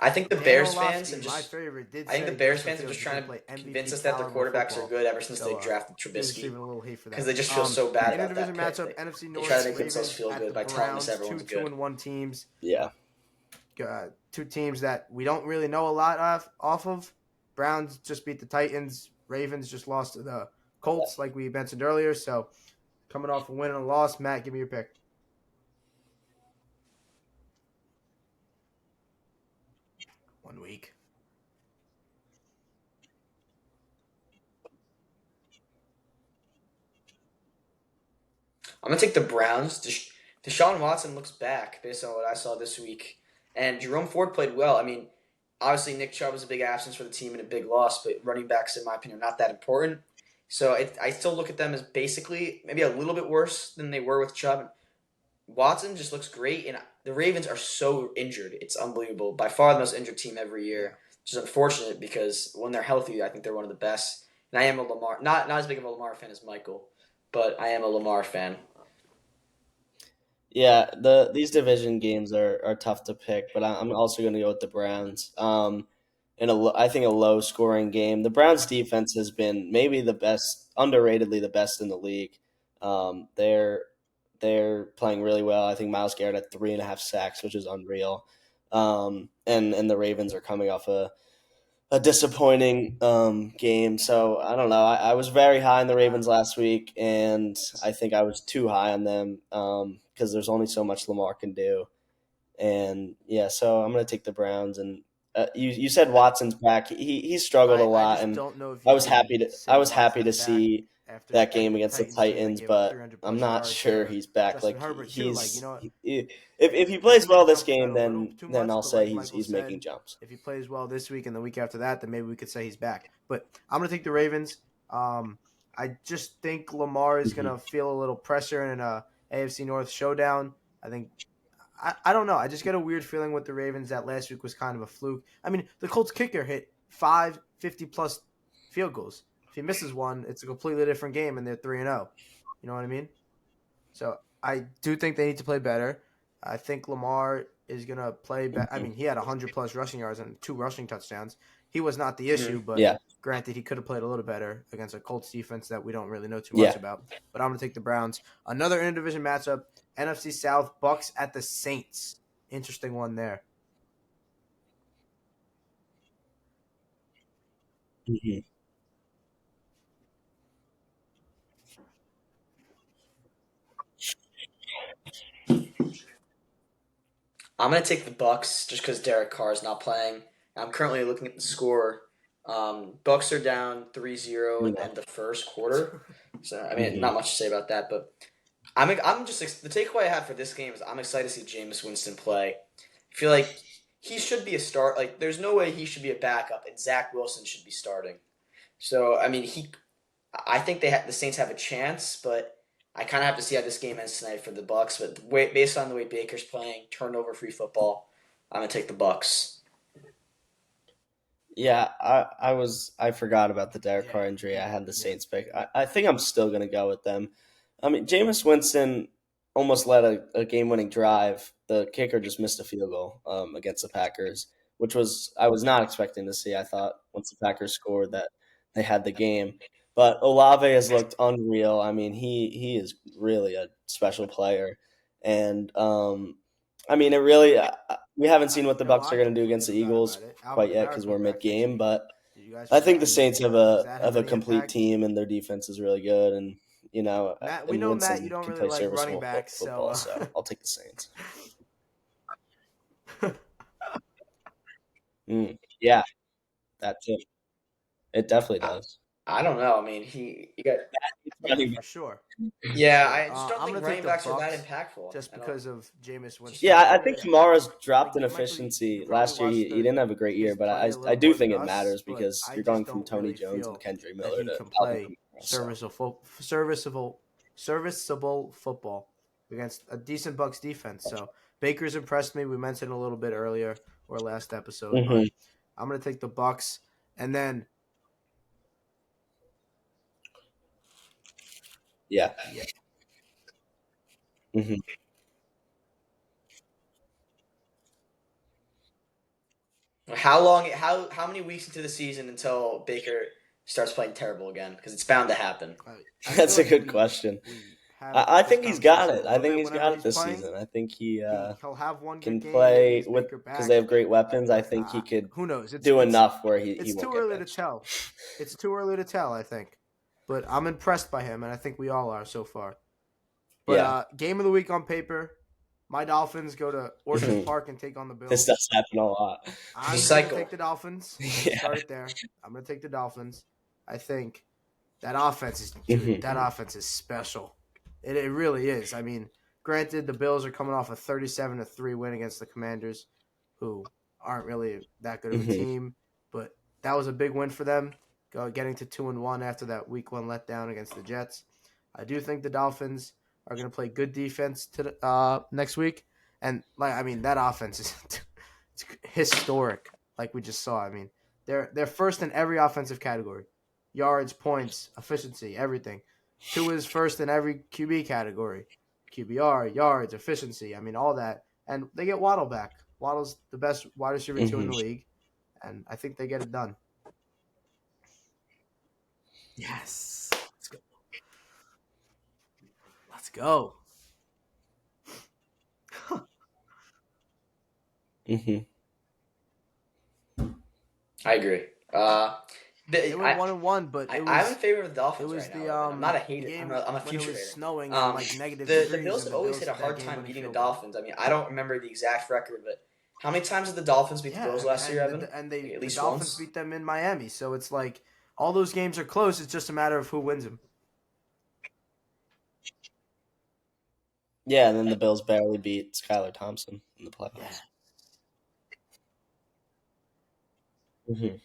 I think the Dan Bears Orlovsky, fans have my just. favorite, did I think say the Bears Justin fans are Fields just is gonna trying play to MVP convince us that the caliber quarterbacks are football. good ever since So, they drafted he was Trubisky receiving a little hate for that because they just feel so bad about that Interdivision pick. matchup: NFC They North. try to make themselves Ravens feel at good the by telling us Browns. everyone's Two good. 2-1 teams. Yeah. Two teams that we don't really know a lot off of. Browns just beat the Titans. Ravens just lost to the Colts, like we mentioned earlier. So coming off a win and a loss, Matt, give me your pick. One week. I'm gonna take the Browns. Deshaun Watson looks back based on what I saw this week, and Jerome Ford played well. I mean, obviously Nick Chubb was a big absence for the team and a big loss, but running backs, in my opinion, are not that important. So I still look at them as basically maybe a little bit worse than they were with Chubb. Watson just looks great, and the Ravens are so injured. It's unbelievable. By far the most injured team every year, which is unfortunate because when they're healthy, I think they're one of the best. And I am a Lamar, not as big of a Lamar fan as Michael, but I am a Lamar fan. Yeah, these division games are tough to pick, but I'm also going to go with the Browns. I think a low scoring game. The Browns defense has been maybe the best, underratedly the best in the league. They're playing really well. I think Myles Garrett had 3.5 sacks, which is unreal. And the Ravens are coming off a disappointing game. So I don't know. I was very high on the Ravens last week, and I think I was too high on them because there's only so much Lamar can do. And yeah, so I'm going to take the Browns. And you said Watson's back. He struggled a lot, I just and don't know if I you was can happy to say I was Watson's happy to back. see after that game against the win, Titans, they gave but 300 I'm plus not yards sure to he's back. Justin Like Herbert too. Like, you know, if he I plays think well he this jumps that game, a little too then much, I'll but say like Michael he's said, making jumps. if he plays well this week and the week after that, then maybe we could say he's back. But I'm gonna take the Ravens. I just think Lamar is gonna feel a little pressure in a AFC North showdown. I think I don't know. I just get a weird feeling with the Ravens that last week was kind of a fluke. I mean, the Colts kicker hit 50+ field goals. If he misses one, it's a completely different game, and they're 3-0. You know what I mean? So I do think they need to play better. I think Lamar is gonna play better. I mean, he had 100+ rushing yards and 2 rushing touchdowns. He was not the issue, but Yeah, granted, he could have played a little better against a Colts defense that we don't really know too yeah. much about. But I'm gonna take the Browns. Another interdivision matchup: NFC South Bucks at the Saints. Interesting one there. Mhm. I'm gonna take the Bucks just because Derek Carr is not playing. I'm currently looking at the score. Bucks are down 3-0 at the end of the first quarter. So I mean, not much to say about that. But I'm just the takeaway I have for this game is I'm excited to see Jameis Winston play. I feel like he should be a start. Like, there's no way he should be a backup, and Zach Wilson should be starting. So I mean, I think the Saints have a chance, but I kind of have to see how this game ends tonight for the Bucks. But based on the way Baker's playing, turnover-free football, I'm gonna take the Bucks. Yeah, I forgot about the Derek Carr injury. I had the Saints pick. I think I'm still gonna go with them. I mean, Jameis Winston almost led a game-winning drive. The kicker just missed a field goal against the Packers, which I was not expecting to see. I thought once the Packers scored that they had the game. But Olave has looked unreal. I mean, he is really a special player, and I mean, it really. We haven't seen what the Bucks are going to do against the Eagles quite yet because we're mid-game, but I think the Saints have a complete team and their defense is really good, and Matt, we and know, Winston Matt, you don't can really play like running serviceable backs, football, so so I'll take the Saints. Yeah, that too. It definitely does. I don't know. I mean, you got yeah, for sure. yeah. Sure. I just don't I'm think gonna take running the backs are that Bucks impactful. just I don't. because of Jameis Winston. Yeah, I I think really, Kamara's dropped like in Michael, efficiency you probably last year. watched He didn't have a great year, his but play a I little do more think than it us, matters but because I you're just going from don't Tony really Jones and feel Kendry that Miller he to can Alvin play Kamara. So. serviceable football against a decent Bucks defense. So Baker's impressed me. We mentioned a little bit earlier or last episode, but I'm gonna take the Bucks, and then Yeah. hmm How many weeks into the season until Baker starts playing terrible again? Because it's bound to happen. I That's feel a like good question. we have I this think he's got conversation it. a I little think bit he's whenever got it he's this playing. season. I think He'll have one can good game. Maybe play it's with Baker because back. they have great weapons. I But think he could who knows? do enough where he It's won't too get early to benched. tell. It's too early to tell, I think. But I'm impressed by him, and I think we all are so far. But Yeah, game of the week on paper, my Dolphins go to Orchard Park and take on the this Bills. does happen a lot. I'm The going to cycle. take the Dolphins. Yeah. Start it there. I'm going to take the Dolphins. I think that offense is that offense is special. It really is. I mean, granted, the Bills are coming off a 37-3 win against the Commanders, who aren't really that good of a team, but that was a big win for them, getting to 2-1 after that Week 1 letdown against the Jets. I do think the Dolphins are going to play good defense next week, and that offense is it's historic, like we just saw. I mean, they're first in every offensive category: yards, points, efficiency, everything. Tua is first in every QB category: QBR, yards, efficiency. I mean, all that, and they get Waddle back. Waddle's the best wide receiver 2 in the league, and I think they get it done. Yes, let's go. Let's go. I agree. They went 1-1, but it was I'm in favor of the Dolphins it was right the now. I'm not a hater. game I'm a when it future was hater. snowing and like negative The degrees. Bills and have always had a hard time beating the Dolphins. I mean, I don't remember the exact record, but how many times did the Dolphins beat the Bills last year, Evan? The At least Dolphins once. beat them in Miami, so it's like all those games are close. It's just a matter of who wins them. Yeah, and then the Bills barely beat Skylar Thompson in the playoffs. Mm-hmm.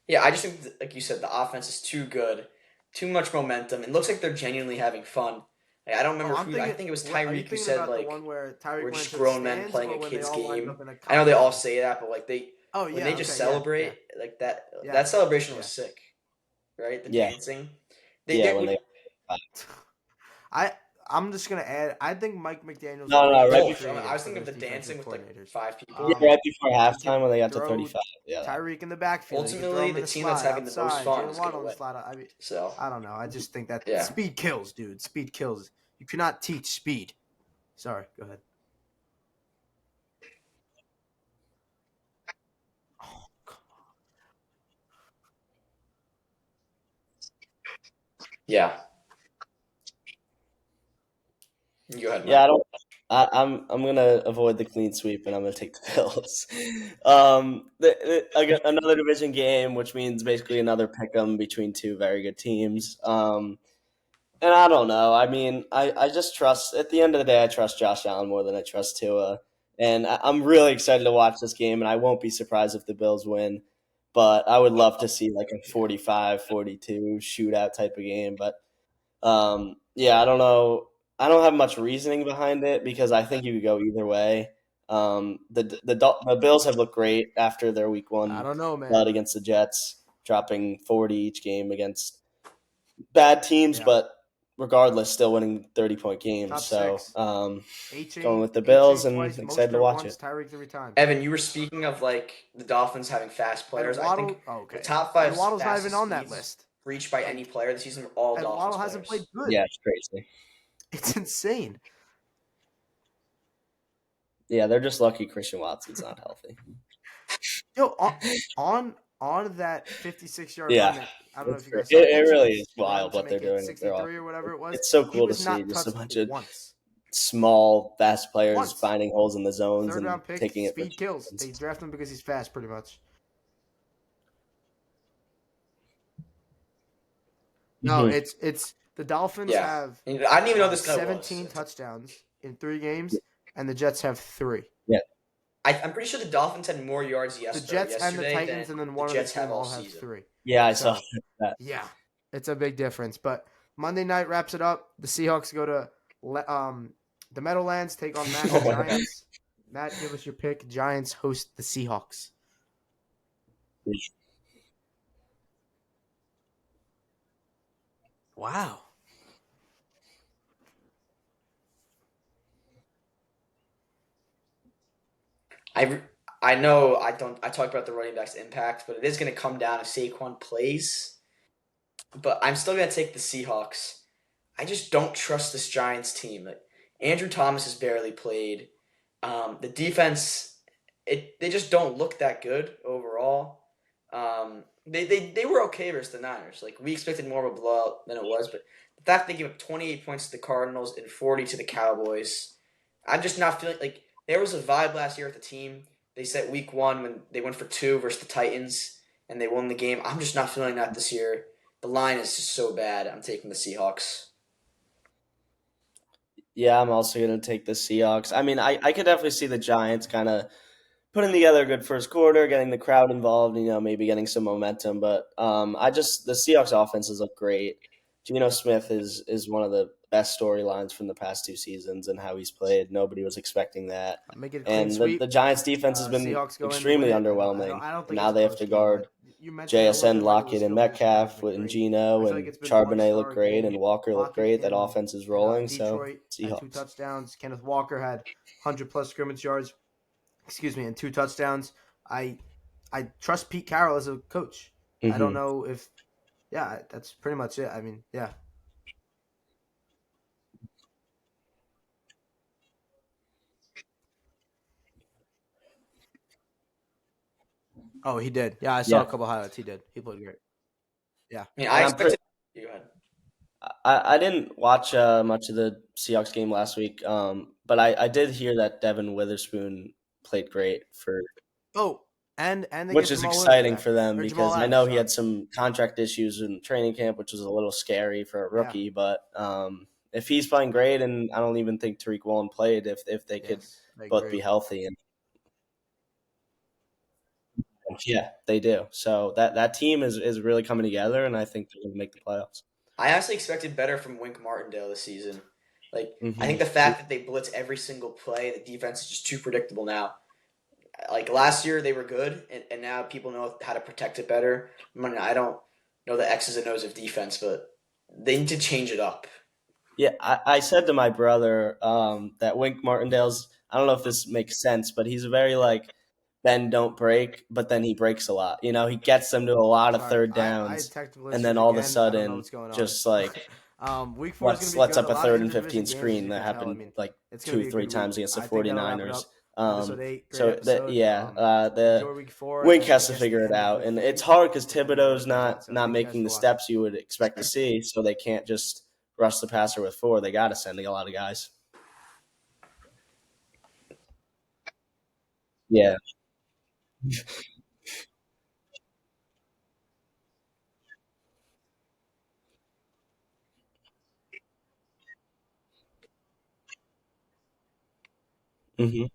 Yeah, I just think, like you said, the offense is too good, too much momentum. It looks like they're genuinely having fun. Like, I don't Oh, remember I'm who. I thinking. think it was What are you Tyreek who thinking said about the like one where we're Tyreek went just to the grown men stands, playing or a when they kid's all lined game. up in a I know they all cocktail? say that, but like Oh when yeah, they just okay, yeah, yeah, celebrate like that, yeah, that celebration yeah. was sick, right? The Yeah, dancing. yeah, They when would. they I I'm just gonna add. I think Mike McDaniel's a no, little no, too right Oh, before, I creative was for thinking of those the dancing defensive with like coordinators. 5 people. yeah, right before He could halftime when they got to throw 35. Yeah, that Tyreek in the backfield. He could throw Ultimately, him in the a team that's slide having the most outside. fun Jalen is gonna Waddle in the win. slide. So I don't know. I just think that yeah. speed kills, dude. Speed kills. You cannot teach speed. Sorry, go ahead. Oh, Yeah. You go ahead, yeah. Mike. I don't. I'm gonna avoid the clean sweep, and I'm gonna take the Bills. Again, another division game, which means basically another pick 'em between two very good teams. And I don't know. I mean, I just trust. At the end of the day, I trust Josh Allen more than I trust Tua. And I'm really excited to watch this game, and I won't be surprised if the Bills win. But I would love to see like a 45-42 shootout type of game. But yeah, I don't know. I don't have much reasoning behind it because I think you could go either way. The Bills have looked great after their week I one don't know, man. dud against the Jets, dropping 40 each game against bad teams, Yeah. but regardless, still winning 30-point games. Top So six. going HA, with the Bills HA and twice, excited to Mostert watch once, it. Tyreek 3 times. Evan, you were speaking of like the Dolphins having fast And players. I think Waddle, oh, okay. the top five And Waddle's not even fastest on that speeds list. reached by any Like, player this season are all and Dolphins Waddle hasn't played players. good. Yeah, it's crazy. It's insane. Yeah, they're just lucky Christian Watson's not healthy. Yo, on that 56-yard Yeah, run that I don't know it's if you guys it, saw it really is run wild to what they're make it doing with their 63 or offense. whatever it was. It's so He cool to was see not just a touched bunch of once. small, fast players Once. finding holes in the zones Third and round pick, taking it for speed kills. chances. They draft him because he's fast, pretty much. No, Mhm. it's the Dolphins Yeah. have And I didn't even know this guy 17 was. touchdowns in 3 games, and the Jets have 3. Yeah, I'm pretty sure the Dolphins had more yards The yesterday Jets and the than Titans, and then the one of the Jets have team all all have season. 3. yeah, I So, saw that. yeah, it's a big difference. But Monday night wraps it up. The Seahawks go to the Meadowlands, take on Matt and Oh the my God. Giants. Matt, give us your pick. Giants host the Seahawks. Wow. I I know I talked about the running back's impact, but it is going to come down if Saquon plays. But I'm still going to take the Seahawks. I just don't trust this Giants team. Like Andrew Thomas has barely played. The defense, they just don't look that good overall. They were okay versus the Niners. Like we expected more of a blowout than it was, but the fact they gave up 28 points to the Cardinals and 40 to the Cowboys, I'm just not feeling like there was a vibe last year with the team. They said week one when they went for 2 versus the Titans and they won the game. I'm just not feeling that this year. The line is just so bad. I'm taking the Seahawks. Yeah, I'm also going to take the Seahawks. I mean, I could definitely see the Giants kind of putting together a good first quarter, getting the crowd involved, maybe getting some momentum. But the Seahawks offenses look great. Geno Smith is one of the best storylines from the past 2 seasons and how he's played. Nobody was expecting that. I'll make it a clean And sweep. the Giants defense has been Seahawks go in to extremely win it. underwhelming. I don't And think now it's a they have close to game. guard You mentioned it a little JSN, bit, Michael Lockett, and Viskowski's been Metcalf been and great. I Geno feel like and it's been one Charbonnet look star great game. and Walker look Lockett great. That in offense is rolling. So Detroit had 2 Seahawks. touchdowns. Kenneth Walker had 100-plus scrimmage yards. And 2 touchdowns. I trust Pete Carroll as a coach. I don't Mm-hmm. know if that's pretty much it. I mean, yeah. Oh, he did. Yeah, I saw Yeah. a couple highlights. He did. He played great. Yeah. I mean, I And I'm pretty. expected. You go ahead. I didn't watch much of the Seahawks game last week, but I did hear that Devin Witherspoon played great Oh, and they which get is Jamal Williams exciting back. for them Or Jamal because I Adams, know he sorry. had some contract issues in training camp, which was a little scary for a Yeah. rookie. But if he's playing great, and I don't even think Tariq Woolen played if they could Yes, I both be agree. healthy. And yeah, they do. So that team is really coming together, and I think they're going to make the playoffs. I honestly expected better from Wink Martindale this season. Like I Hmm think the fact that they blitz every single play, the defense is just too predictable now. Like last year they were good, and now people know how to protect it better. I mean, I don't know the X's and O's of defense, but they need to change it up. Yeah, I said to my brother that Wink Martindale's. I don't know if this makes sense, but he's very like bend don't break, but then he breaks a lot. He gets them to a lot of Sorry, third I had downs, technical and then issues all of a again. I don't know sudden, what's going on. just like Week 4 is going to be lets good. up A a lot of third and 15 interdivision games, as screen you that can tell. I happened mean, like it's going to two, be a three good week. times against the I think that'll wrap it 49ers. up. Episode 8, great So episode. yeah, Enjoy week 4 Wink and I has to guess the figure it end of out, week and 3. it's hard because And we'll Thibodeau's rip those out. So not thank you guys making for the watching. steps you would expect to see, so they can't just rush the passer with 4. They got to send a lot of guys. Yeah. Hmm